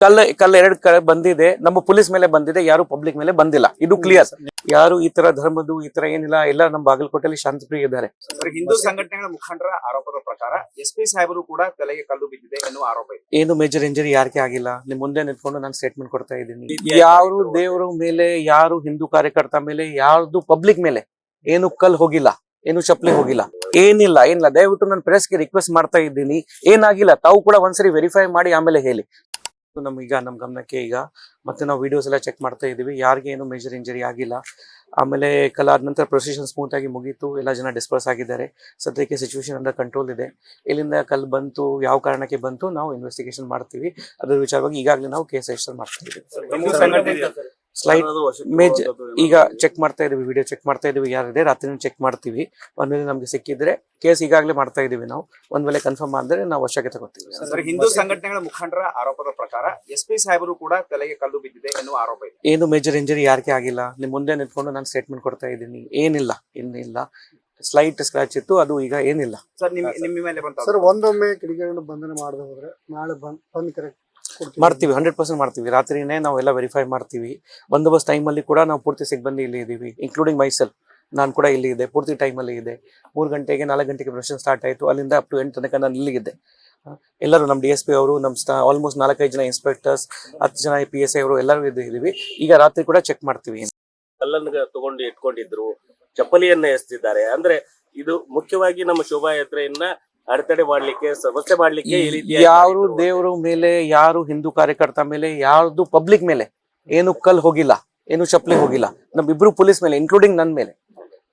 ಕಲ್ ಎರಡು ಕಡೆ ಬಂದಿದೆ, ನಮ್ಮ ಪೊಲೀಸ್ ಮೇಲೆ ಬಂದಿದೆ, ಯಾರು ಪಬ್ಲಿಕ್ ಮೇಲೆ ಬಂದಿಲ್ಲ. ಇದು ಕ್ಲಿಯರ್. ಯಾರು ಈ ತರ ಧರ್ಮದ್ದು ಈ ತರ ಏನಿಲ್ಲ, ಎಲ್ಲ ನಮ್ಮ ಬಾಗಲಕೋಟೆಯಲ್ಲಿ ಶಾಂತಿಪ್ರಿಯ ಇದ್ದಾರೆ. ಹಿಂದೂ ಸಂಘಟನೆಗಳ ಮುಖಂಡರ ಆರೋಪದ ಪ್ರಕಾರ SP ಸಾಹೇಬರು ಕೂಡ ತಲೆಗೆ ಕಲ್ಲು ಬಿದ್ದಿದೆ ಎನ್ನುವ ಆರೋಪ ಇದೆ. ಏನು ಮೇಜರ್ ಇಂಜರಿ ಯಾರಿಗೆ ಆಗಿಲ್ಲ. ನಿಮ್ ಮುಂದೆ ನಿಂತ್ಕೊಂಡು ನಾನು ಸ್ಟೇಟ್ಮೆಂಟ್ ಕೊಡ್ತಾ ಇದ್ದೀನಿ. ಯಾರು ದೇವರ ಮೇಲೆ, ಯಾರು ಹಿಂದೂ ಕಾರ್ಯಕರ್ತ ಮೇಲೆ, ಯಾರ್ದು ಪಬ್ಲಿಕ್ ಮೇಲೆ ಏನು ಕಲ್ ಹೋಗಿಲ್ಲ, ಏನು ಚಪ್ಪಲಿ ಹೋಗಿಲ್ಲ, ಏನಿಲ್ಲ. ದಯವಿಟ್ಟು ನಾನು ಪ್ರೆಸ್ಗೆ ರಿಕ್ವೆಸ್ಟ್ ಮಾಡ್ತಾ ಇದ್ದೀನಿ. ಏನಾಗಿಲ್ಲ ತಾವು ಕೂಡ ಒಂದ್ಸರಿ ವೆರಿಫೈ ಮಾಡಿ ಆಮೇಲೆ ಹೇಳಿ. ನಮ್ಗೀಗ ನಮ್ ಗಮನಕ್ಕೆ ಈಗ ಮತ್ತೆ ನಾವು ವಿಡಿಯೋಸ್ ಎಲ್ಲ ಚೆಕ್ ಮಾಡ್ತಾ ಇದೀವಿ. ಯಾರಿಗೆ ಏನು ಮೇಜರ್ ಇಂಜರಿ ಆಗಿಲ್ಲ. ಆಮೇಲೆ ಕಲಾದ ನಂತರ ಪ್ರೊಸೀಜನ್ ಸ್ಮೂತ್ ಆಗಿ ಮುಗೀತು. ಎಲ್ಲ ಜನ ಡಿಸ್ಪರ್ಸ್ ಆಗಿದ್ದಾರೆ. ಸದ್ಯಕ್ಕೆ ಸಿಚುವೇಶನ್ ಅಂಡರ್ ಕಂಟ್ರೋಲ್ ಇದೆ. ಎಲ್ಲಿಂದ ಕಲ್ ಬಂತು, ಯಾವ ಕಾರಣಕ್ಕೆ ಬಂತು, ನಾವು ಇನ್ವೆಸ್ಟಿಗೇಷನ್ ಮಾಡ್ತೀವಿ. ಅದ್ರ ವಿಚಾರವಾಗಿ ಈಗಾಗಲೇ ನಾವು ಕೇಸ್ ರಿಜಿಸ್ಟರ್ ಮಾಡ್ತಾ ಇದೀವಿ. ಸ್ಲೈಡ್ ಮೇಜ್ ಈಗ ಚೆಕ್ ಮಾಡ್ತಾ ಇದೀವಿ, ವಿಡಿಯೋ ಚೆಕ್ ಮಾಡ್ತಾ ಇದೀವಿ. ಯಾರಿದೆ ರಾತ್ರಿ ಚೆಕ್ ಮಾಡ್ತೀವಿ. ಒಂದ್ ವೇಳೆ ನಮ್ಗೆ ಸಿಕ್ಕಿದ್ರೆ ಕೇಸ್ ಈಗಾಗಲೇ ಮಾಡ್ತಾ ಇದೀವಿ ನಾವು. ಒಂದ್ ವೇಳೆ ಕನ್ಫರ್ಮ್ ಆದ್ರೆ ನಾವು ವಶಕ್ಕೆ ತಗೋತೀವಿ. ಹಿಂದೂ ಸಂಘಟನೆಗಳ ಮುಖಂಡರ ಆರೋಪದ ಪ್ರಕಾರ SP ಸಾಹೇಬರು ಕೂಡ ತಲೆಗೆ ಕಲ್ಲು ಬಿದ್ದಿದೆ ಎನ್ನುವ ಆರೋಪ ಇದೆ. ಏನು ಮೇಜರ್ ಇಂಜರಿ ಯಾರಿಗೆ ಆಗಿಲ್ಲ. ನಿಮ್ ಮುಂದೆ ನಿಂತ್ಕೊಂಡು ನಾನು ಸ್ಟೇಟ್ಮೆಂಟ್ ಕೊಡ್ತಾ ಇದ್ದೀನಿ. ಏನಿಲ್ಲ, ಇನ್ನಿಲ್ಲ. ಸ್ಲೈಟ್ ಸ್ಕ್ರಾಚ್ ಇತ್ತು, ಅದು ಈಗ ಏನಿಲ್ಲ. ಸರ್ ನಿಮ್ಮ ಮೇಲೆ ಬಂತ ಸರ್ ಒಂದೊಮ್ಮೆ ಕಿಡಿಗೇಡಿಯನ್ನು ಬಂಧನ ಮಾಡದೆ ಹೋದ್ರೆ ನಾಳೆ ಬಂದ್ ಕರೆಕ್ಟ್ ಮಾಡ್ತೀವಿ. 100% ಮಾಡ್ತೀವಿ. ರಾತ್ರಿನೇ ನಾವೆಲ್ಲ ವೆರಿಫೈ ಮಾಡ್ತೀವಿ. ಬಂದೋಬಸ್ತ್ ಟೈಮಲ್ಲಿ ಕೂಡ ನಾವು ಪೂರ್ತಿ ಸಿಬ್ಬಂದಿ ಇಲ್ಲಿ ಇದ್ದೀವಿ, ಇನ್ಕ್ಲೂಡಿಂಗ್ ಮೈಸೆಲ್ಫ್. ನಾನು ಕೂಡ ಇಲ್ಲಿ ಇದೆ, ಪೂರ್ತಿ ಟೈಮಲ್ಲಿ ಇದೆ. 3 ಗಂಟೆಗೆ 4 ಗಂಟೆಗೆ ಪ್ರೊಸೆಷನ್ ಸ್ಟಾರ್ಟ್ ಆಯಿತು. ಅಲ್ಲಿಂದ ಅಪ್ ಟು 8 ತನಕ ನಾನು ಇಲ್ಲಿದ್ದೆ. ಎಲ್ಲರೂ ನಮ್ಮ DSP ಅವರು, ನಮ್ಮ ಆಲ್ಮೋಸ್ಟ್ 4-5 ಜನ ಇನ್ಸ್ಪೆಕ್ಟರ್ಸ್, 10 ಜನ PSI ಅವರು ಎಲ್ಲರೂ ಇದ್ದೀವಿ. ಈಗ ರಾತ್ರಿ ಕೂಡ ಚೆಕ್ ಮಾಡ್ತೀವಿ. ಕಲ್ಲನ್ನು ತಗೊಂಡು ಇಟ್ಕೊಂಡಿದ್ರು, ಚಪ್ಪಲಿಯನ್ನ ಎಸ್ತಿದ್ದಾರೆ. ಅಂದ್ರೆ ಇದು ಮುಖ್ಯವಾಗಿ ನಮ್ಮ ಶೋಭಾಯಾತ್ರೆಯನ್ನ ಅಡೆತಡೆ ಮಾಡ್ಲಿಕ್ಕೆ, ಸಮಸ್ಯೆ ಮಾಡ್ಲಿಕ್ಕೆ ಈ ರೀತಿ. ಯಾರು ದೇವರ ಮೇಲೆ, ಯಾರು ಹಿಂದೂ ಕಾರ್ಯಕರ್ತ ಮೇಲೆ, ಯಾರ್ದು ಪಬ್ಲಿಕ್ ಮೇಲೆ ಏನು ಕಲ್ ಹೋಗಿಲ್ಲ, ಏನು ಚಪ್ಪಲಿ ಹೋಗಿಲ್ಲ. ನಮ್ಮಿಬ್ರು ಪೊಲೀಸ್ ಮೇಲೆ, ಇನ್ಕ್ಲೂಡಿಂಗ್ ನನ್ನ ಮೇಲೆ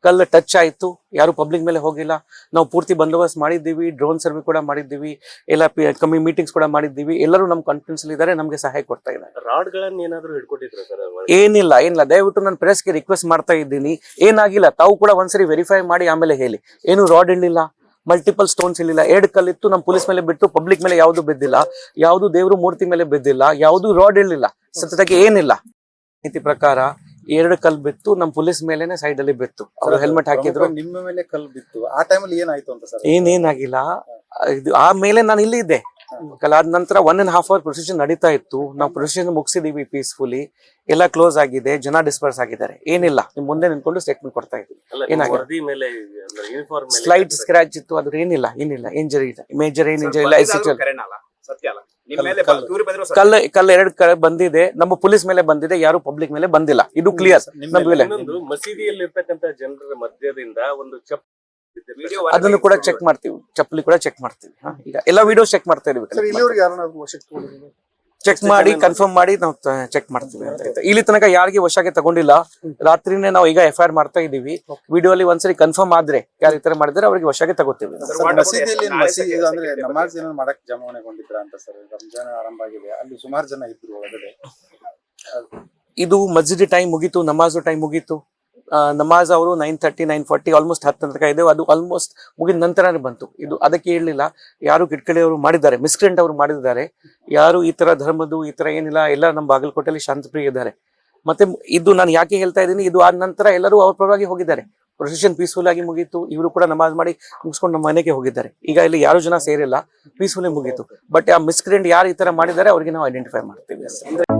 ಕಲ್ಲು ಟಚ್ ಆಯ್ತು. ಯಾರು ಪಬ್ಲಿಕ್ ಮೇಲೆ ಹೋಗಿಲ್ಲ. ನಾವು ಪೂರ್ತಿ ಬಂದೋಬಸ್ತ್ ಮಾಡಿದ್ದೀವಿ, ಡ್ರೋನ್ ಸರ್ವೆ ಕೂಡ ಮಾಡಿದ್ದೀವಿ, ಎಲ್ಲ ಕಮ್ಮಿ ಮೀಟಿಂಗ್ಸ್ ಕೂಡ ಮಾಡಿದ್ದೀವಿ. ಎಲ್ಲರೂ ನಮ್ಮ ಕಾನ್ಫಿಡೆನ್ಸ್ ಇದ್ದಾರೆ, ನಮ್ಗೆ ಸಹಾಯ ಕೊಡ್ತಾ ಇದ್ದಾರೆ. ರಾಡ್ ಗಳನ್ನ ಏನಾದ್ರು ಹಿಡ್ಕೊಟ್ಟಿದ್ರು ಸರ್? ಏನಿಲ್ಲ. ದಯವಿಟ್ಟು ನಾನು ಪ್ರೆಸ್ಗೆ ರಿಕ್ವೆಸ್ಟ್ ಮಾಡ್ತಾ ಇದ್ದೀನಿ. ಏನಾಗಿಲ್ಲ ತಾವು ಕೂಡ ಒಂದ್ಸರಿ ವೆರಿಫೈ ಮಾಡಿ ಆಮೇಲೆ ಹೇಳಿ. ಏನು ರಾಡ್ ಇರಲಿಲ್ಲ, ಮಲ್ಟಿಪಲ್ ಸ್ಟೋನ್ಸ್ ಇರಲಿಲ್ಲ. 2 ಕಲ್ಲಿತ್ತು. ನಮ್ಮ ಪೊಲೀಸ್ ಮೇಲೆ ಬಿಟ್ಟು ಪಬ್ಲಿಕ್ ಮೇಲೆ ಯಾವುದು ಬಿದ್ದಿಲ್ಲ, ಯಾವುದು ದೇವ್ರ ಮೂರ್ತಿ ಮೇಲೆ ಬಿದ್ದಿಲ್ಲ, ಯಾವುದು ರಾಡ್ ಇರಲಿಲ್ಲ. ಸತ್ಯಕ್ಕೆ ಏನಿಲ್ಲ. ನೀತಿ ಪ್ರಕಾರ 2 ಕಲ್ ಬಿತ್ತು. ನಮ್ಮ ಪೊಲೀಸ್ ಮೇಲೆನೆ ಸೈಡ್ ಅಲ್ಲಿ ಬಿತ್ತು. ಅವರು ಹೆಲ್ಮೆಟ್ ಹಾಕಿದ್ರು. ನಿಮ್ಮ ಮೇಲೆ ಕಲ್ ಬಿತ್ತು. ಆ ಟೈಮಲ್ಲಿ ಏನಾಯ್ತು ಅಂತ ಸರ್? ಏನಾಗಿಲ್ಲ. ಇದು ಆಮೇಲೆ ನಾನು ಇಲ್ಲಿ ಇದ್ದೆ. ಕಲಾದ ನಂತರ 1.5 hour ಪ್ರೊಸೆಷನ್ ನಡೀತಾ ಇತ್ತು. ನಾವು ಪ್ರೊಸೆಷನ್ ಮುಗಿಸಿದೀವಿ ಪೀಸ್ಫುಲಿ. ಎಲ್ಲ ಕ್ಲೋಸ್ ಆಗಿದೆ, ಜನ ಡಿಸ್ಪರ್ಸ್ ಆಗಿದ್ದಾರೆ. ಏನಿಲ್ಲ. ನಿಮ್ ಮುಂದೆ ನಿಂತ್ಕೊಂಡು ಸ್ಟೇಟ್ಮೆಂಟ್ ಕೊಡ್ತಾ ಇದ್ವಿ. ಸ್ಲೈಟ್ ಸ್ಕ್ರಾಚ್ ಇತ್ತು, ಅದ್ರ ಏನಿಲ್ಲ. ಇಂಜರಿ ಇಲ್ಲ, ಮೇಜರ್ ಏನ್ ಇಂಜರಿ ಇಲ್ಲ. ಕಲ್ ಎರಡು ಕಡೆ ಬಂದಿದೆ, ನಮ್ಮ ಪೊಲೀಸ್ ಮೇಲೆ ಬಂದಿದೆ, ಯಾರು ಪಬ್ಲಿಕ್ ಮೇಲೆ ಬಂದಿಲ್ಲ. ಇದು ಕ್ಲಿಯರ್. ಮಸೀದಿಯಲ್ಲಿ ಇರ್ತಕ್ಕಂತ ಜನರ ಮಧ್ಯದಿಂದ ಒಂದು ಅದನ್ನು ಕೂಡ ಚೆಕ್ ಮಾಡ್ತೀವಿ. ಚಪ್ಪಲಿ ಕೂಡ ಚೆಕ್ ಮಾಡ್ತೀವಿ. ಈಗ ಎಲ್ಲ ವಿಡಿಯೋಸ್ ಚೆಕ್ ಮಾಡ್ತಾ ಇದೀವಿ. ಚೆಕ್ ಮಾಡಿ ಕನ್ಫರ್ಮ್ ಮಾಡಿ ನಾವು ಚೆಕ್ ಮಾಡ್ತೀವಿ ಅಂತ. ಇಲ್ಲಿ ತನಕ ಯಾರಿಗೆ ವಶಕ್ಕೆ ತಗೊಂಡಿಲ್ಲ. ರಾತ್ರಿನೇ ನಾವು ಈಗ FIR ಮಾಡ್ತಾ ಇದೀವಿ. ವಿಡಿಯೋ ಅಲ್ಲಿ ಒಂದ್ಸರಿ ಕನ್ಫರ್ಮ್ ಆದ್ರೆ ಯಾರು ಈ ತರ ಮಾಡಿದ್ರೆ ಅವ್ರಿಗೆ ವಶಕ್ಕೆ ತಗೋತೀವಿ. ನಮಾಜ್ ಮಾಡಕ್ ಜಮಾವಣೆಗೊಂಡಿದ್ರ ಅಂತ ಸರ್? ರಂಜಾನ್ ಆರಂಭ ಆಗಿದೆ, ಅಲ್ಲಿ ಸುಮಾರು ಜನ ಇದ್ರು ಒಳಗಡೆ. ಇದು ಮಸ್ಜಿದ್ ಟೈಮ್ ಮುಗೀತು, ನಮಾಜ್ ಟೈಮ್ ಮುಗೀತು. ನಮಾಜ್ ಅವರು 9:30 9:40 ಆಲ್ಮೋಸ್ಟ್ 10 ತನಕ ಇದೆ. ಅದು ಆಲ್ಮೋಸ್ಟ್ ಮುಗಿದ ನಂತರನೇ ಬಂತು. ಇದು ಅದಕ್ಕೆ ಹೇಳಲಿಲ್ಲ. ಯಾರು ಕಿಟ್ಕಳಿಯವರು ಮಾಡಿದ್ದಾರೆ, ಮಿಸ್ಕ್ರೆಂಟ್ ಅವರು ಮಾಡಿದ್ದಾರೆ. ಯಾರು ಈ ತರ ಧರ್ಮದ್ದು ಈ ತರ ಏನಿಲ್ಲ, ಎಲ್ಲ ನಮ್ಮ ಬಾಗಲಕೋಟೆಯಲ್ಲಿ ಶಾಂತಿಪ್ರಿಯ ಇದ್ದಾರೆ. ಮತ್ತೆ ಇದು ನಾನು ಯಾಕೆ ಹೇಳ್ತಾ ಇದ್ದೀನಿ, ಇದು ಆದ ನಂತರ ಎಲ್ಲರೂ ಅವ್ರ ಪರವಾಗಿ ಹೋಗಿದ್ದಾರೆ. ಪ್ರೊಸೆಷನ್ ಪೀಸ್ಫುಲ್ ಆಗಿ ಮುಗೀತು. ಇವರು ಕೂಡ ನಮಾಜ್ ಮಾಡಿ ಮುಗಿಸ್ಕೊಂಡು ನಮ್ಮ ಮನೆಗೆ ಹೋಗಿದ್ದಾರೆ. ಈಗ ಇಲ್ಲಿ ಯಾರು ಜನ ಸೇರಿಲ್ಲ, ಪೀಸ್ಫುಲಿ ಮುಗೀತು. ಬಟ್ ಆ ಮಿಸ್ಕ್ರೆಂಟ್ ಯಾರು ಈ ತರ ಮಾಡಿದ್ದಾರೆ ಅವ್ರಿಗೆ ನಾವು ಐಡೆಂಟಿಫೈ ಮಾಡ್ತೀವಿ.